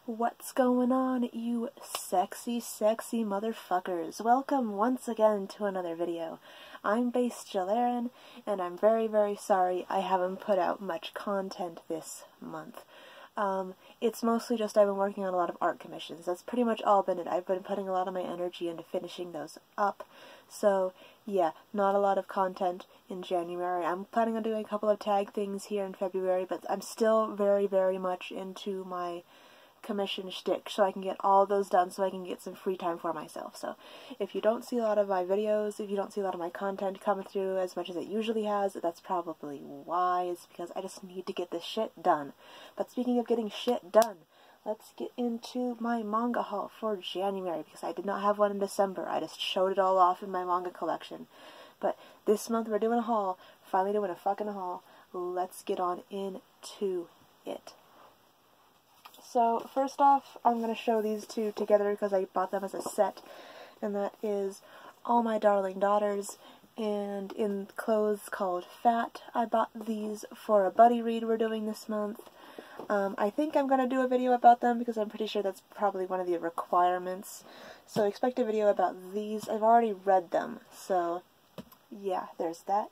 What's going on, you sexy, sexy motherfuckers? Welcome once again to another video. I'm Base Jalarin, and I'm very, very sorry I haven't put out much content this month. It's mostly just I've been working on a lot of art commissions. That's pretty much all been it. I've been putting a lot of my energy into finishing those up. So, yeah, not a lot of content in January. I'm planning on doing a couple of tag things here in February, but I'm still very, very much into my commission shtick, so I can get all those done so I can get some free time for myself. So if you don't see a lot of my videos, if you don't see a lot of my content coming through as much as it usually has, that's probably why. It's because I just need to get this shit done. But speaking of getting shit done, let's get into my manga haul for January, because I did not have one in December. I just showed it all off in my manga collection. But this month we're doing a haul, finally doing a fucking haul. Let's get on into it. So, first off, I'm going to show these two together because I bought them as a set, and that is All My Darling Daughters, and in clothes called Fat. I bought these for a buddy read we're doing this month. I think I'm going to do a video about them because I'm pretty sure that's probably one of the requirements. So expect a video about these. I've already read them, so yeah, there's that.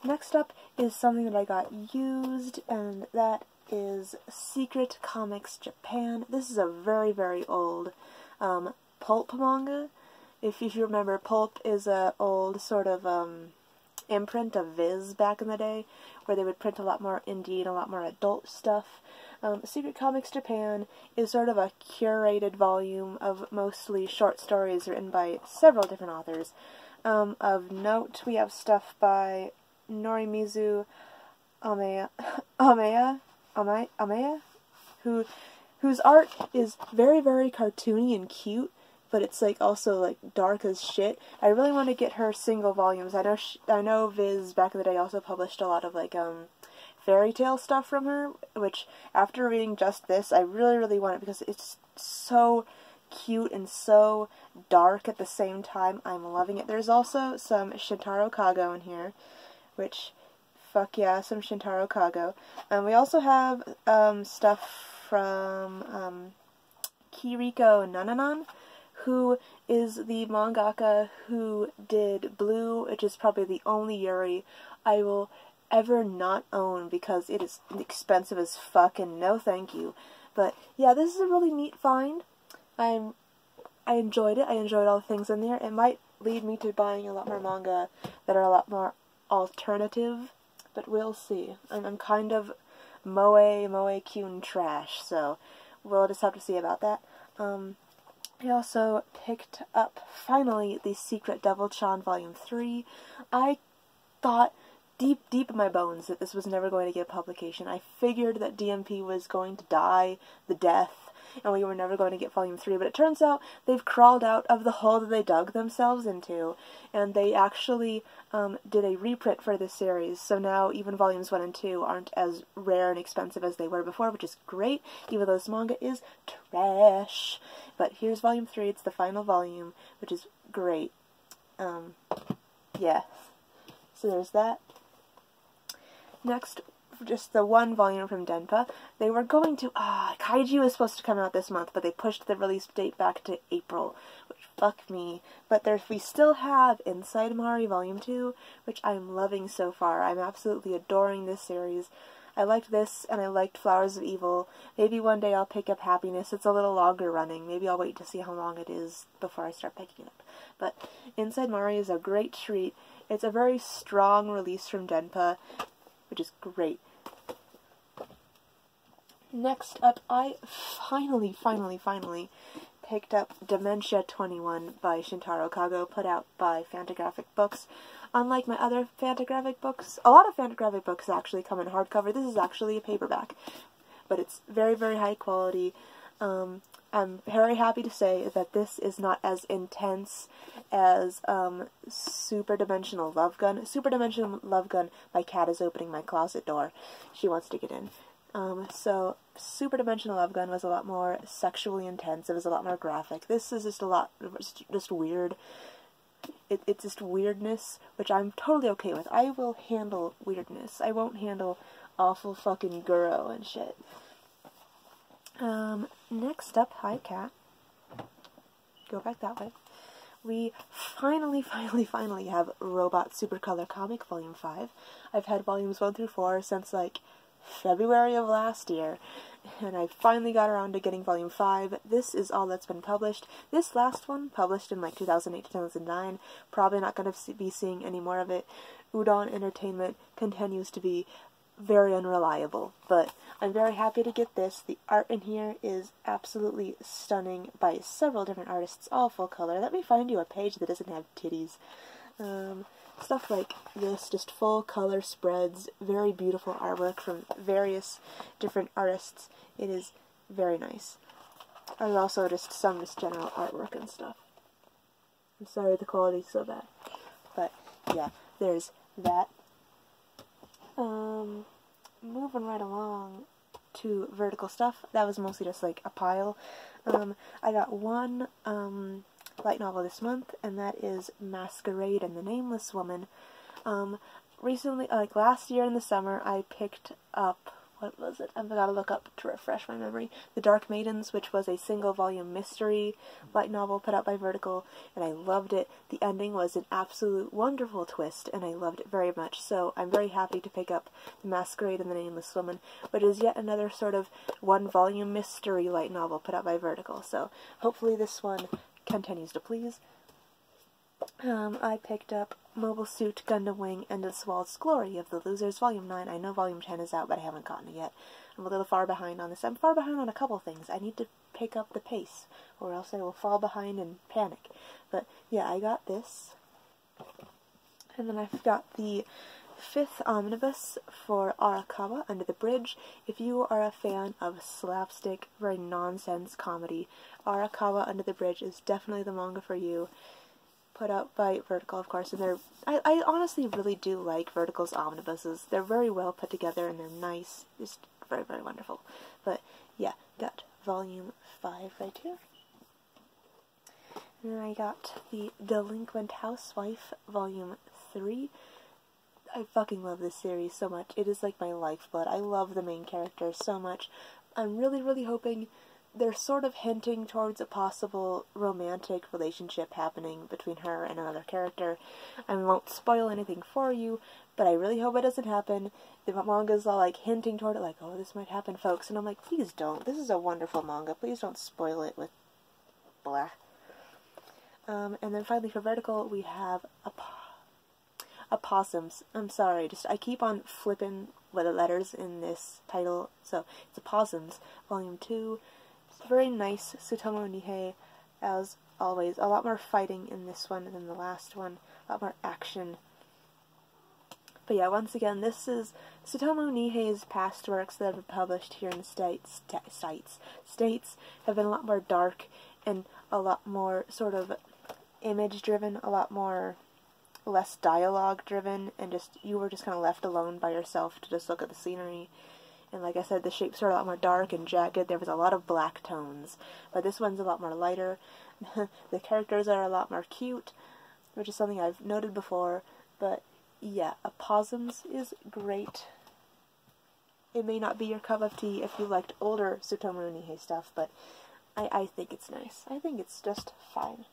Next up is something that I got used, and that is Secret Comics Japan. This is a very, very old pulp manga. If you remember, Pulp is a old sort of imprint of Viz back in the day, where they would print a lot more indie and a lot more adult stuff. Secret Comics Japan is sort of a curated volume of mostly short stories written by several different authors. Of note, we have stuff by Norimizu Amaya, whose art is very, very cartoony and cute, but it's like also like dark as shit. I really want to get her single volumes. I know Viz back in the day also published a lot of like fairy tale stuff from her, which after reading just this, I really, really want it because it's so cute and so dark at the same time. I'm loving it. There's also some Shintaro Kago in here, which, fuck yeah, some Shintaro Kago. We also have stuff from Kiriko Nananan, who is the mangaka who did Blue, which is probably the only Yuri I will ever not own because it is expensive as fuck and no thank you. But yeah, this is a really neat find. I enjoyed it. I enjoyed all the things in there. It might lead me to buying a lot more manga that are a lot more alternative, but we'll see. I'm kind of Moe-Kyun trash, so we'll just have to see about that. I also picked up, finally, the Secret Devil-chan Volume 3. I thought deep, deep in my bones that this was never going to get a publication. I figured that DMP was going to die the death, and we were never going to get Volume 3, but it turns out they've crawled out of the hole that they dug themselves into, and they actually did a reprint for this series, so now even Volumes 1 and 2 aren't as rare and expensive as they were before, which is great, even though this manga is trash. But here's Volume 3, it's the final volume, which is great. Yeah. So there's that. Next, just the one volume from Denpa. They were going to, Kaiju was supposed to come out this month, but they pushed the release date back to April, which fuck me. But we still have Inside Mari Volume 2, which I'm loving so far. I'm absolutely adoring this series. I liked this, and I liked Flowers of Evil. Maybe one day I'll pick up Happiness. It's a little longer running. Maybe I'll wait to see how long it is before I start picking it up. But Inside Mari is a great treat. It's a very strong release from Denpa, which is great. Next up, I finally picked up Dementia 21 by Shintaro Kago, put out by Fantagraphic Books. Unlike my other Fantagraphic books, a lot of Fantagraphic books actually come in hardcover. This is actually a paperback, but it's very, very high quality. I'm very happy to say that this is not as intense as Super Dimensional Love Gun. Super Dimensional Love Gun, my cat is opening my closet door. She wants to get in. So Super Dimensional Love Gun was a lot more sexually intense. It was a lot more graphic. This is just a lot, just weird. It's just weirdness, which I'm totally okay with. I will handle weirdness. I won't handle awful fucking guro and shit. next up, hi cat, go back that way. We finally have Robot Supercolor Comic Volume 5. I've had Volumes 1 through 4 since, like, February of last year, and I finally got around to getting Volume 5. This is all that's been published. This last one, published in, like, 2008, 2009, probably not going to be seeing any more of it. Udon Entertainment continues to be very unreliable, but I'm very happy to get this. The art in here is absolutely stunning by several different artists, all full color. Let me find you a page that doesn't have titties. Stuff like this, just full color spreads, very beautiful artwork from various different artists. It is very nice. And also just some just general artwork and stuff. I'm sorry the quality's so bad. But yeah, there's that. Moving right along to vertical stuff. That was mostly just like a pile. I got one light novel this month, and that is Masquerade and the Nameless Woman. Recently, like last year in the summer, I picked up, what was it? I've got to look up to refresh my memory. The Dark Maidens, which was a single-volume mystery light novel put out by Vertical, and I loved it. The ending was an absolute wonderful twist, and I loved it very much. So I'm very happy to pick up The Masquerade and the Nameless Woman, which is yet another sort of one-volume mystery light novel put out by Vertical. So hopefully this one continues to please. I picked up Mobile Suit Gundam Wing and This World's Glory of the Losers, Volume 9. I know Volume 10 is out, but I haven't gotten it yet. I'm a little far behind on this. I'm far behind on a couple things. I need to pick up the pace, or else I will fall behind and panic. But yeah, I got this. And then I've got the 5th omnibus for Arakawa, Under the Bridge. If you are a fan of slapstick, very nonsense comedy, Arakawa, Under the Bridge is definitely the manga for you. Put out by Vertical, of course, and I honestly really do like Vertical's omnibuses. They're very well put together, and they're nice. Just very, very wonderful. But, yeah, got Volume 5 right here. And then I got the Delinquent Housewife, Volume 3. I fucking love this series so much. It is like my lifeblood. I love the main character so much. I'm really, really hoping they're sort of hinting towards a possible romantic relationship happening between her and another character. I won't spoil anything for you, but I really hope it doesn't happen. The manga's all like hinting toward it, like, oh, this might happen, folks. And I'm like, please don't. This is a wonderful manga. Please don't spoil it with blah. And then finally for Vertical, we have Opossums. I'm sorry, I keep on flipping with the letters in this title. So it's Opossums, Volume 2. Very nice Tsutomu Nihei, as always. A lot more fighting in this one than the last one. A lot more action. But yeah, once again, this is Tsutomu Nihei's past works that have been published here in the States have been a lot more dark and a lot more sort of image-driven, a lot more less dialogue-driven, and you were just kind of left alone by yourself to just look at the scenery. And like I said, the shapes are a lot more dark and jagged. There was a lot of black tones. But this one's a lot more lighter. The characters are a lot more cute, which is something I've noted before. But yeah, Opossums is great. It may not be your cup of tea if you liked older Tsutomu Nihei stuff, but I think it's nice. I think it's just fine.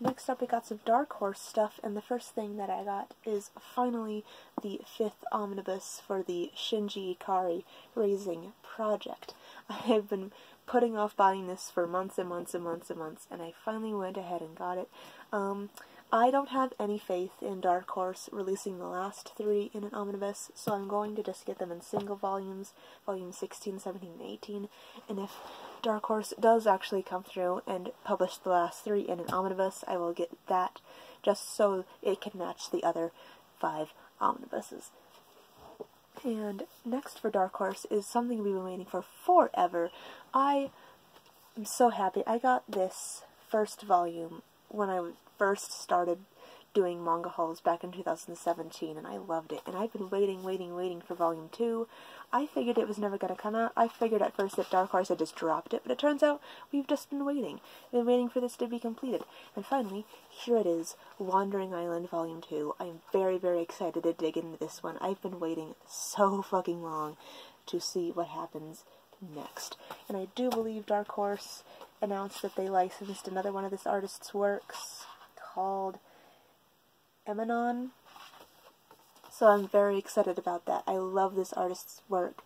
Next up, we got some Dark Horse stuff, and the first thing that I got is finally the 5th omnibus for the Shinji Ikari Raising Project. I have been putting off buying this for months and months and months and months, and I finally went ahead and got it. I don't have any faith in Dark Horse releasing the last 3 in an omnibus, so I'm going to just get them in single volumes, volumes 16, 17, and 18, and if Dark Horse does actually come through and publish the last 3 in an omnibus, I will get that just so it can match the other 5 omnibuses. And next for Dark Horse is something we've been waiting for forever. I am so happy. I got this first volume when I first started doing manga hauls back in 2017, and I loved it. And I've been waiting for Volume 2. I figured it was never going to come out. I figured at first that Dark Horse had just dropped it, but it turns out we've just been waiting. Been waiting for this to be completed. And finally, here it is, Wandering Island Volume 2. I'm very, very excited to dig into this one. I've been waiting so fucking long to see what happens next. And I do believe Dark Horse announced that they licensed another one of this artist's works called Emanon. So I'm very excited about that. I love this artist's work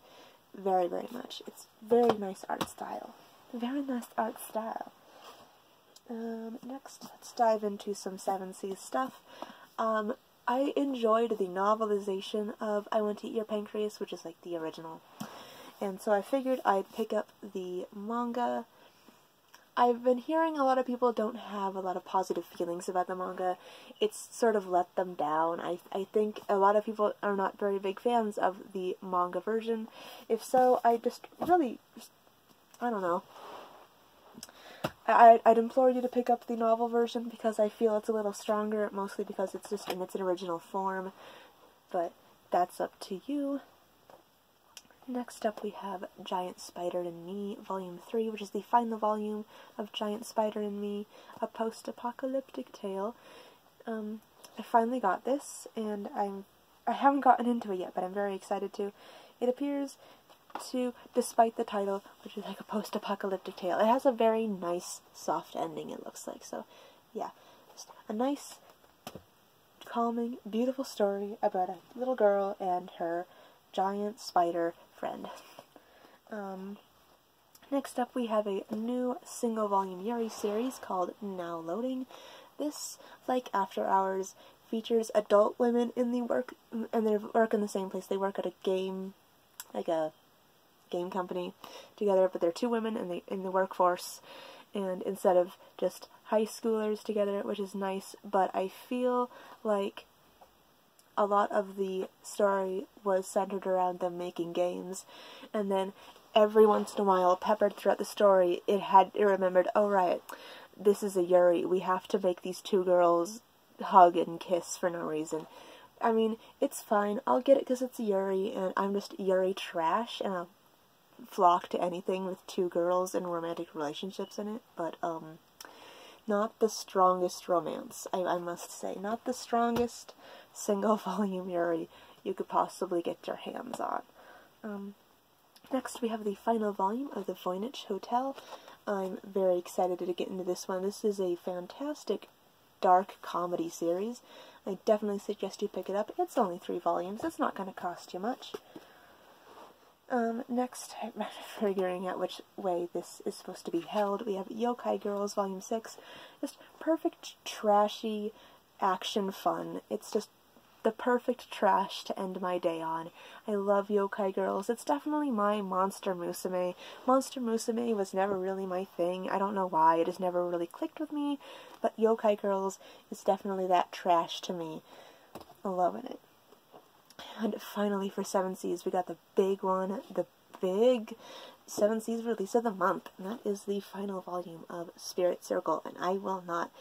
very, very much. It's very nice art style. Very nice art style. Next, let's dive into some 7 Seas stuff. I enjoyed the novelization of I Want to Eat Your Pancreas, which is like the original. And so I figured I'd pick up the manga. I've been hearing a lot of people don't have a lot of positive feelings about the manga. It's sort of let them down. I think a lot of people are not very big fans of the manga version. If so, I don't know. I'd implore you to pick up the novel version because I feel it's a little stronger, mostly because it's just in its original form. But that's up to you. Next up we have Giant Spider and Me, Volume 3, which is the final volume of Giant Spider and Me, a post-apocalyptic tale. I finally got this, and I haven't gotten into it yet, but I'm very excited to. It appears to, despite the title, which is like a post-apocalyptic tale, it has a very nice, soft ending, it looks like. So, yeah, just a nice, calming, beautiful story about a little girl and her giant spider friend. Next up we have a new single-volume Yuri series called Now Loading. This, like After Hours, features adult women in the work, and they work in the same place. They work at a game, like a game company together, but they're 2 women in the workforce, and instead of just high schoolers together, which is nice, but I feel like a lot of the story was centered around them making games, and then every once in a while, peppered throughout the story, it remembered, oh right, this is a Yuri, we have to make these 2 girls hug and kiss for no reason. I mean, it's fine, I'll get it because it's Yuri, and I'm just Yuri trash, and I'll flock to anything with 2 girls and romantic relationships in it, but, not the strongest romance, I must say. Not the strongest single-volume Yuri you could possibly get your hands on. Next we have the final volume of the Voynich Hotel. I'm very excited to get into this one. This is a fantastic dark comedy series. I definitely suggest you pick it up. It's only 3 volumes. It's not going to cost you much. Next, I'm figuring out which way this is supposed to be held. We have Yokai Girls, Volume 6. Just perfect, trashy action fun. It's just the perfect trash to end my day on. I love Yokai Girls. It's definitely my Monster Musume. Monster Musume was never really my thing. I don't know why. It has never really clicked with me. But Yokai Girls is definitely that trash to me. I'm loving it. And finally, for 7 Seas, we got the big one, the big 7 Seas release of the month, and that is the final volume of Spirit Circle, and I will not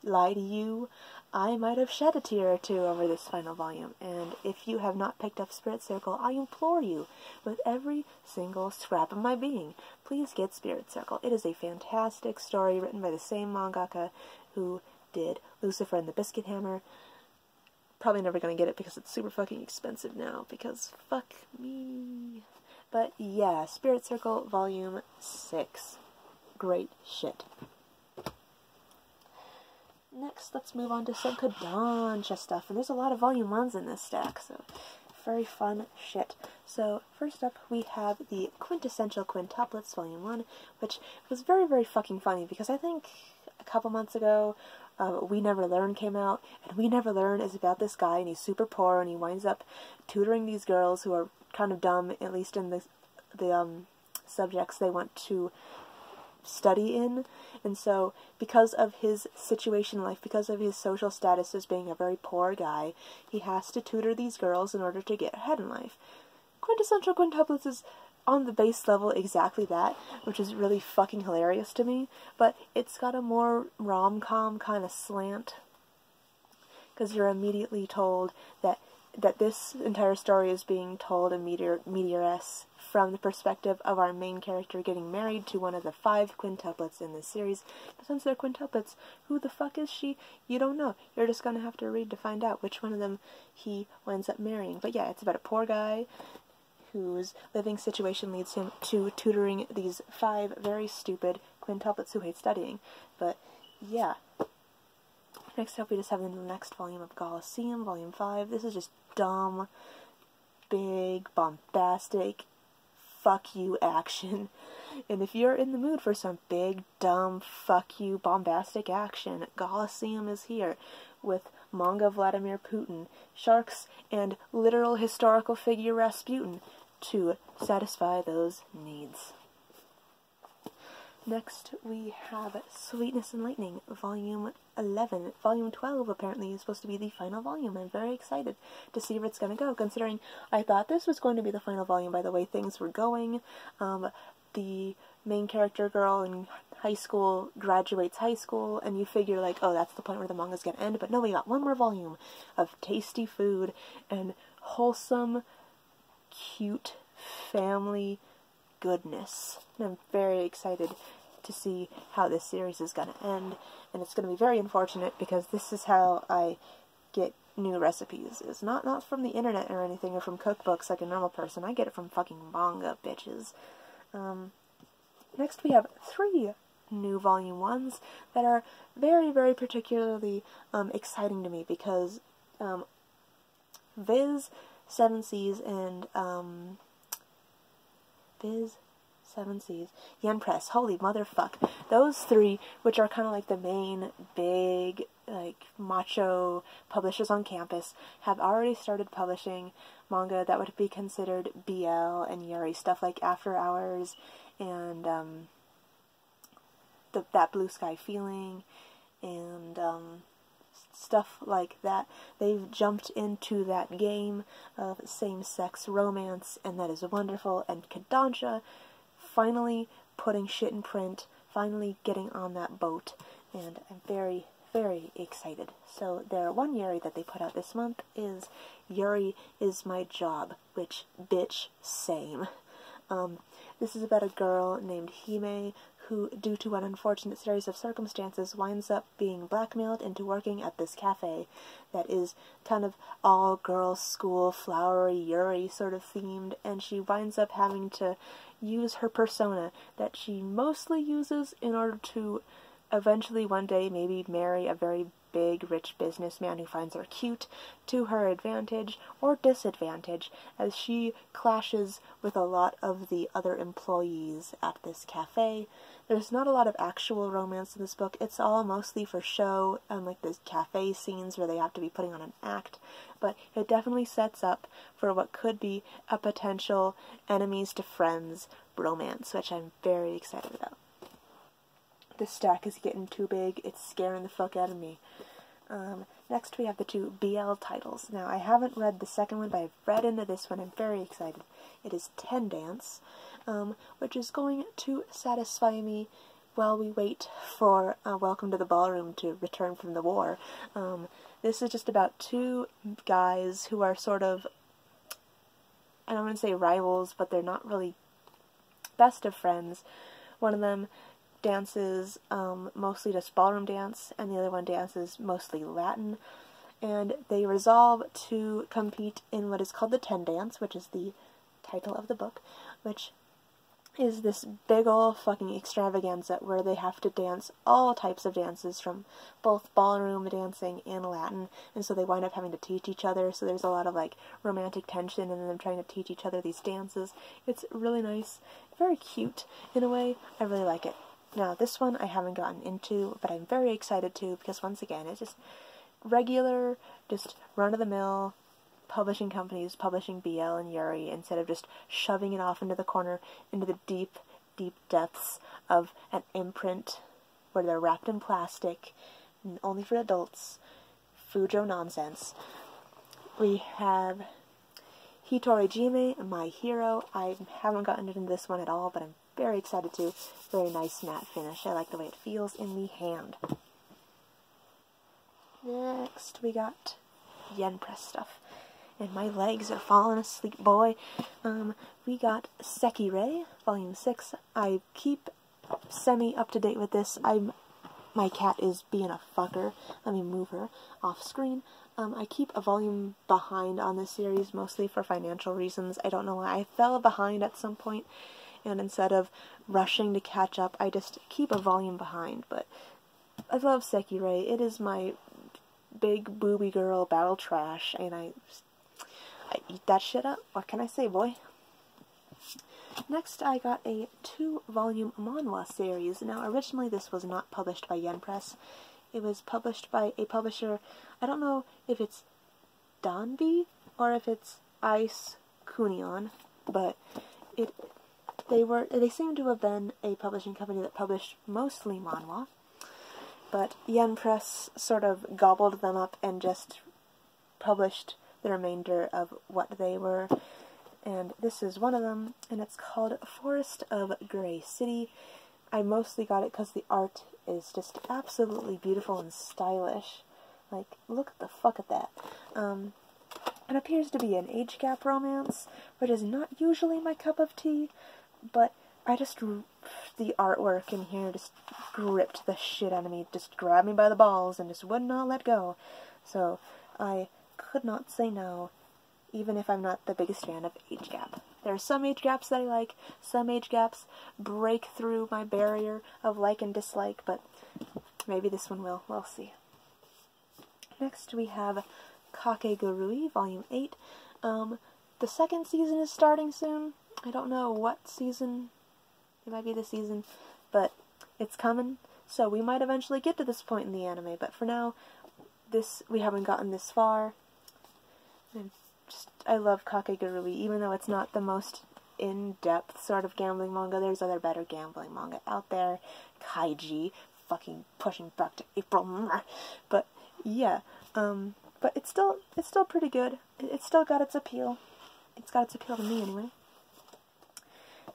lie to you, I might have shed a tear or 2 over this final volume, and if you have not picked up Spirit Circle, I implore you, with every single scrap of my being, please get Spirit Circle. It is a fantastic story written by the same mangaka who did Lucifer and the Biscuit Hammer. Probably never gonna get it because it's super fucking expensive now, because fuck me. But yeah, Spirit Circle Volume 6. Great shit. Next, let's move on to some Kodansha stuff, and there's a lot of Volume 1s in this stack, so very fun shit. So, first up, we have the Quintessential Quintuplets Volume 1, which was very, very fucking funny, because I think a couple months ago, We Never Learn came out, and We Never Learn is about this guy, and he's super poor, and he winds up tutoring these girls who are kind of dumb, at least in the subjects they want to study in, and so, because of his situation in life, because of his social status as being a very poor guy, he has to tutor these girls in order to get ahead in life. Quintessential Quintuplets is on the base level exactly that, which is really fucking hilarious to me, but it's got a more rom-com kind of slant, because you're immediately told that this entire story is being told in Meteoress from the perspective of our main character getting married to one of the 5 quintuplets in this series. But since they're quintuplets, who the fuck is she? You don't know. You're just gonna have to read to find out which one of them he winds up marrying. But yeah, it's about a poor guy whose living situation leads him to tutoring these 5 very stupid quintuplets who hate studying. But, yeah. Next up, we just have the next volume of Colosseum, Volume 5. This is just dumb, big, bombastic, fuck you action. And if you're in the mood for some big, dumb, fuck you, bombastic action, Colosseum is here, with manga Vladimir Putin, sharks, and literal historical figure Rasputin to satisfy those needs. Next, we have Sweetness and Lightning, Volume 11. Volume 12, apparently, is supposed to be the final volume. I'm very excited to see where it's going to go, considering I thought this was going to be the final volume by the way things were going. The main character girl in high school graduates high school, and you figure, like, oh, that's the point where the manga's going to end. But no, we got one more volume of tasty food and wholesome, cute family goodness. And I'm very excited to see how this series is going to end, and it's going to be very unfortunate because this is how I get new recipes. It's not from the internet or anything or from cookbooks like a normal person. I get it from fucking manga, bitches. Next we have 3 new volume 1s that are very, very particularly exciting to me because Viz, 7 Seas, and Viz, 7 Seas, Yen Press, holy motherfuck. Those 3, which are kind of like the main big, like, macho publishers on campus, have already started publishing manga that would be considered BL and Yuri, stuff like After Hours and that Blue Sky Feeling and stuff like that. They've jumped into that game of same-sex romance, and that is wonderful. And Kodansha finally putting shit in print, finally getting on that boat, and I'm very, very excited. So their one Yuri that they put out this month is Yuri Is My Job, which, bitch, same. This is about a girl named Hime who, due to an unfortunate series of circumstances, winds up being blackmailed into working at this cafe that is kind of all-girls school, flowery, Yuri sort of themed, and she winds up having to use her persona that she mostly uses in order to eventually one day maybe marry a very big, rich businessman who finds her cute, to her advantage or disadvantage, as she clashes with a lot of the other employees at this cafe. There's not a lot of actual romance in this book. It's all mostly for show, and like those cafe scenes where they have to be putting on an act, but it definitely sets up for what could be a potential enemies to friends romance, which I'm very excited about. This stack is getting too big. It's scaring the fuck out of me. Next we have the 2 BL titles. Now, I haven't read the second one, but I've read into this one. I'm very excited. It is Ten Dance, which is going to satisfy me while we wait for Welcome to the Ballroom to return from the war. This is just about 2 guys who are sort of, I don't want to say rivals, but they're not really best of friends. One of them dances mostly just ballroom dance, and the other one dances mostly Latin, and they resolve to compete in what is called the Ten Dance, which is the title of the book, which is this big ol' fucking extravaganza where they have to dance all types of dances from both ballroom dancing and Latin, and so they wind up having to teach each other, so there's a lot of like romantic tension and them trying to teach each other these dances. It's really nice, very cute in a way. I really like it. Now, this one I haven't gotten into, but I'm very excited to, because once again, it's just regular, just run-of-the-mill publishing companies publishing BL and Yuri, instead of just shoving it off into the corner, into the deep, deep depths of an imprint where they're wrapped in plastic, and only for adults, Fujo nonsense. We have Hitorejime, My Hero. I haven't gotten into this one at all, but I'm very excited to. Very nice matte finish. I like the way it feels in the hand. Next, we got Yen Press stuff. And my legs are falling asleep, boy. We got Sekirei, Volume 6. I keep semi-up-to-date with this. My cat is being a fucker. Let me move her off screen. I keep a volume behind on this series, mostly for financial reasons. I don't know why. I fell behind at some point, and instead of rushing to catch up, I just keep a volume behind. But I love Sekirei. It is my big booby girl battle trash, and I eat that shit up. What can I say, boy? Next, I got a 2-volume manhwa series. Now, originally this was not published by Yen Press. It was published by a publisher, I don't know if it's Danbi or if it's Ice Kunion, but they seem to have been a publishing company that published mostly manhwa, but Yen Press sort of gobbled them up and just published the remainder of what they were, and this is one of them, and it's called Forest of Grey City. I mostly got it because the art is just absolutely beautiful and stylish. Like, look the fuck at that. It appears to be an age gap romance, which is not usually my cup of tea, but the artwork in here just gripped the shit out of me, just grabbed me by the balls and just would not let go. So, I could not say no, even if I'm not the biggest fan of age gap. There are some age gaps that I like, some age gaps break through my barrier of like and dislike, but maybe this one will. We'll see. Next we have Kakegurui, Volume 8. The second season is starting soon. I don't know what season. It might be this season, but it's coming, so we might eventually get to this point in the anime, but for now, we haven't gotten this far. I love Kakegurui, even though it's not the most in-depth sort of gambling manga. There's other better gambling manga out there. Kaiji, fucking pushing back to April. But yeah, but it's still pretty good. It's still got its appeal. It's got its appeal to me anyway.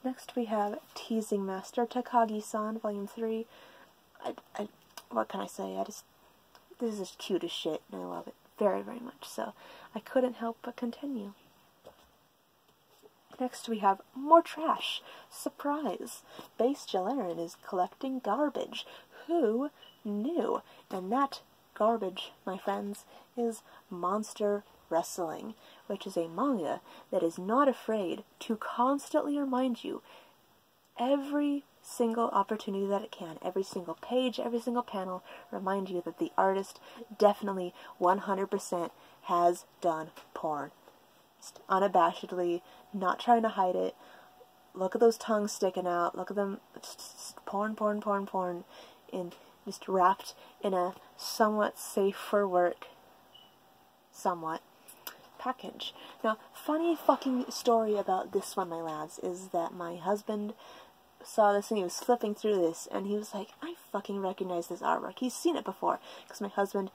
Next we have Teasing Master Takagi-san, Volume 3. What can I say? This is cute as shit, and I love it very, very much, so I couldn't help but continue. Next we have more trash. Surprise! Base Jalarin is collecting garbage. Who knew? And that garbage, my friends, is Monster Wrestling, which is a manga that is not afraid to constantly remind you every single opportunity that it can, every single page, every single panel, remind you that the artist definitely 100% has done porn. Just unabashedly, not trying to hide it. Look at those tongues sticking out, look at them, just porn, porn, porn, porn, and just wrapped in a somewhat safe for work, package. Now, funny fucking story about this one, my lads, is that my husband saw this and he was flipping through this and he was like, I fucking recognize this artwork. He's seen it before, because my husband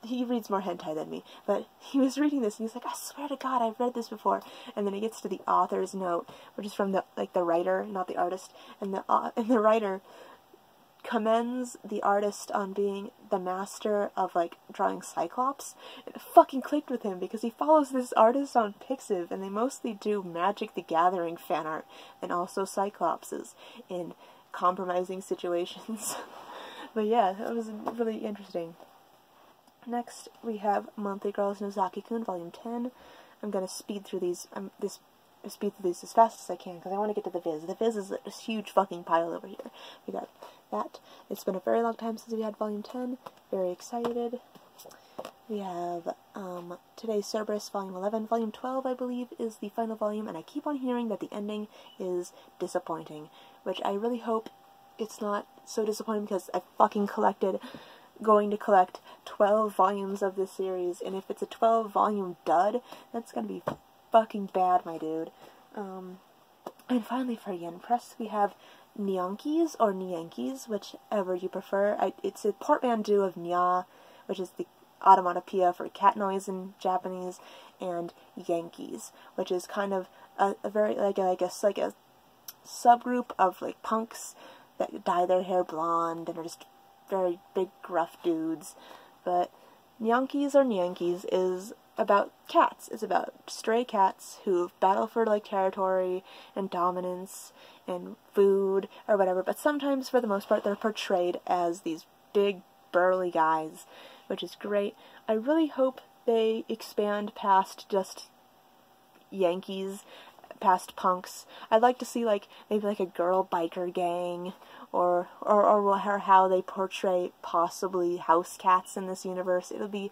he reads more hentai than me, but he was reading this and he's like, I swear to God, I've read this before. And then he gets to the author's note, which is from the writer, not the artist, and the writer commends the artist on being the master of, like, drawing Cyclops. It fucking clicked with him, because he follows this artist on Pixiv, and they mostly do Magic the Gathering fan art, and also Cyclopses in compromising situations. But yeah, that was really interesting. Next, we have Monthly Girls Nozaki-kun, Volume 10. I'm gonna speed through these, speed through these as fast as I can, because I want to get to the Viz. The Viz is a huge fucking pile over here. We got that. It's been a very long time since we had Volume 10. Very excited. We have today's Cerberus, Volume 11. Volume 12, I believe, is the final volume, and I keep on hearing that the ending is disappointing, which I really hope it's not so disappointing, because I fucking going to collect 12 volumes of this series, and if it's a 12-volume dud, that's gonna be fucking bad, my dude. And finally, for Yen Press, we have Nyankis, or Nyankis, whichever you prefer. It's a portmanteau of nya, which is the onomatopoeia for cat noise in Japanese, and Yankees, which is kind of a very, like a subgroup of, like, punks that dye their hair blonde and are just very big, gruff dudes. But Nyankis, or Nyankis, is about cats. It's about stray cats who battle for, like, territory and dominance and food or whatever, but sometimes, for the most part, they're portrayed as these big, burly guys which is great. I really hope they expand past just Yankees, past punks. I'd like to see like maybe like a girl biker gang, or how they portray possibly house cats in this universe. It'll be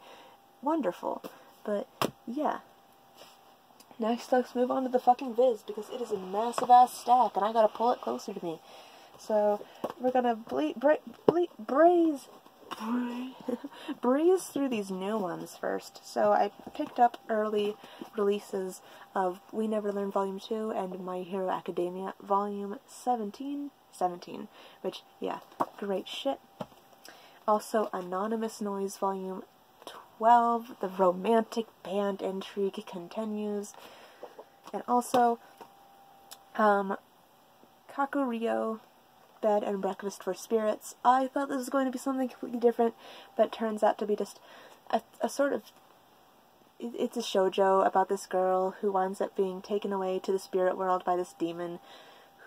wonderful. But yeah. Next, let's move on to the fucking Viz, because it is a massive ass stack, and I gotta pull it closer to me. So we're gonna breeze through these new ones first. So I picked up early releases of We Never Learn Volume 2 and My Hero Academia Volume 17, which, yeah, great shit. Also, Anonymous Noise Volume 12, the romantic band intrigue continues. And also, Kakuryou, Bed and Breakfast for Spirits. I thought this was going to be something completely different, but it turns out to be just a sort of... It's a shoujo about this girl who winds up being taken away to the spirit world by this demon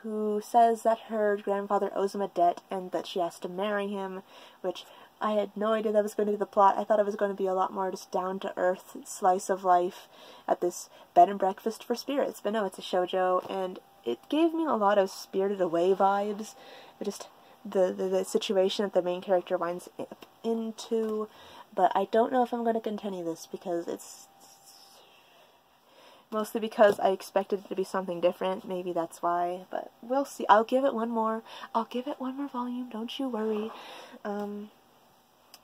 who says that her grandfather owes him a debt and that she has to marry him, which I had no idea that was going to be the plot. I thought it was going to be a lot more just down-to-earth slice of life at this bed and breakfast for spirits. But no, it's a shoujo, and it gave me a lot of Spirited Away vibes. Just the situation that the main character winds up into. But I don't know if I'm going to continue this, because it's... mostly because I expected it to be something different. Maybe that's why, but we'll see. I'll give it one more. I'll give it one more volume, don't you worry.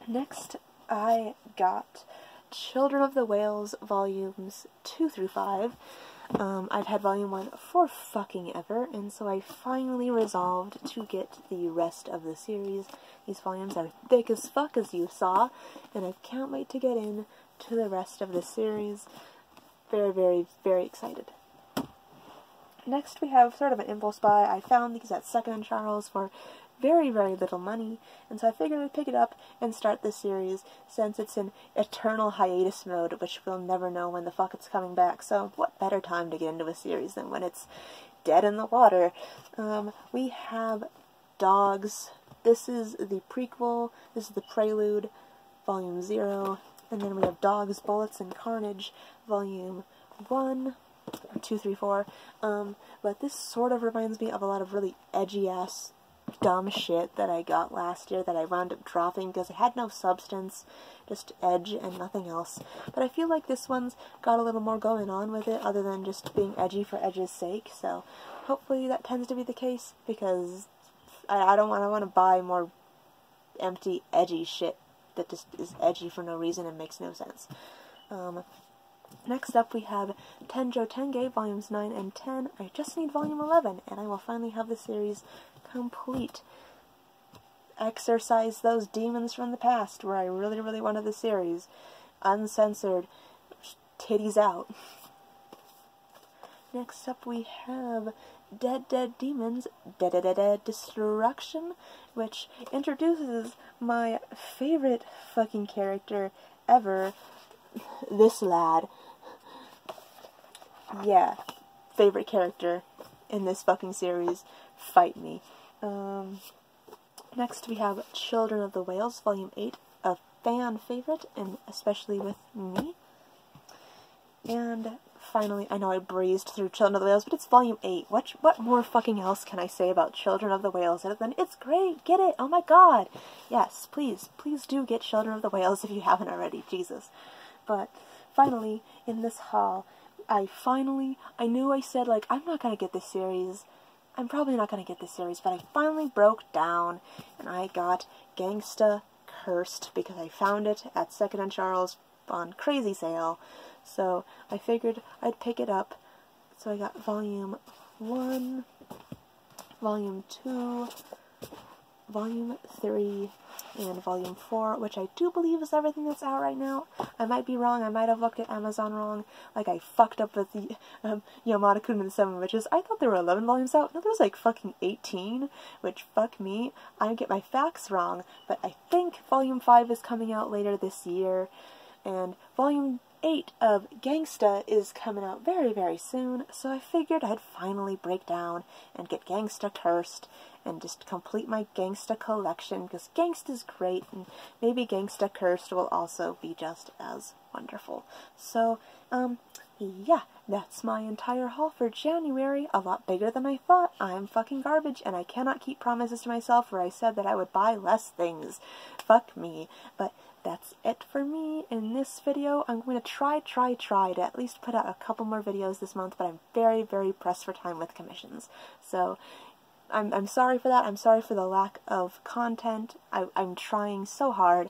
Next, I got Children of the Whales volumes 2 through 5. I've had volume 1 for fucking ever, and so I finally resolved to get the rest of the series. These volumes are thick as fuck, as you saw, and I can't wait to get in to the rest of the series. Very, very, very excited. Next, we have sort of an impulse buy. I found these at 2nd & Charles for very, very little money, and so I figured I'd pick it up and start this series, since it's in eternal hiatus mode, which we'll never know when the fuck it's coming back. So what better time to get into a series than when it's dead in the water? We have Dogs. This is the prequel. This is the prelude, volume 0. And then we have Dogs, Bullets, and Carnage, volume 1, or 2, 3, 4. But this sort of reminds me of a lot of really edgy-ass dumb shit that I got last year that I wound up dropping because it had no substance, just edge and nothing else. But I feel like this one's got a little more going on with it other than just being edgy for edge's sake, so hopefully that tends to be the case, because I don't want to buy more empty, edgy shit that just is edgy for no reason and makes no sense. Next up we have Tenjo Tenge, volumes 9 and 10. I just need volume 11, and I will finally have the series complete. Exorcise those demons from the past, where I really, really wanted the series. Uncensored. Titties out. Next up we have Dead Dead Demons, Dead Destruction, which introduces my favorite fucking character ever, this lad. Yeah, favorite character in this fucking series. Fight me. Next we have Children of the Whales, volume 8, a fan favorite, and especially with me. And finally, I know I breezed through Children of the Whales, but it's volume 8. What more fucking else can I say about Children of the Whales other than it's great, get it, oh my god. Yes, please do get Children of the Whales if you haven't already, Jesus. But finally, in this haul, I knew I said, like, I'm not gonna get this series. I'm probably not gonna get this series, but I finally broke down, and I got Gangsta Cursed, because I found it at 2nd & Charles on crazy sale. So I figured I'd pick it up. So I got volume 1, volume 2, volume 3, and volume 4, which I do believe is everything that's out right now. I might be wrong, I might have looked at Amazon wrong, like I fucked up with the Yamada Kun and the 7 Witches. I thought there were 11 volumes out. No, there's like fucking 18, which fuck me, I get my facts wrong, but I think volume 5 is coming out later this year, and volume 8 of Gangsta is coming out very, very soon, so I figured I'd finally break down and get Gangsta Cursed and just complete my Gangsta collection, because Gangsta's great, and maybe Gangsta Cursed will also be just as wonderful. So, yeah, that's my entire haul for January. A lot bigger than I thought. I'm fucking garbage, and I cannot keep promises to myself where I said that I would buy less things. Fuck me. But that's it for me in this video. I'm going to try to at least put out a couple more videos this month, but I'm very, very pressed for time with commissions. So, I'm sorry for that. I'm sorry for the lack of content. I'm trying so hard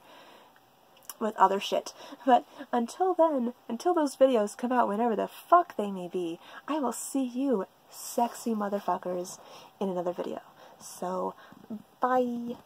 with other shit. But until then, until those videos come out, whenever the fuck they may be, I will see you, sexy motherfuckers, in another video. So, bye!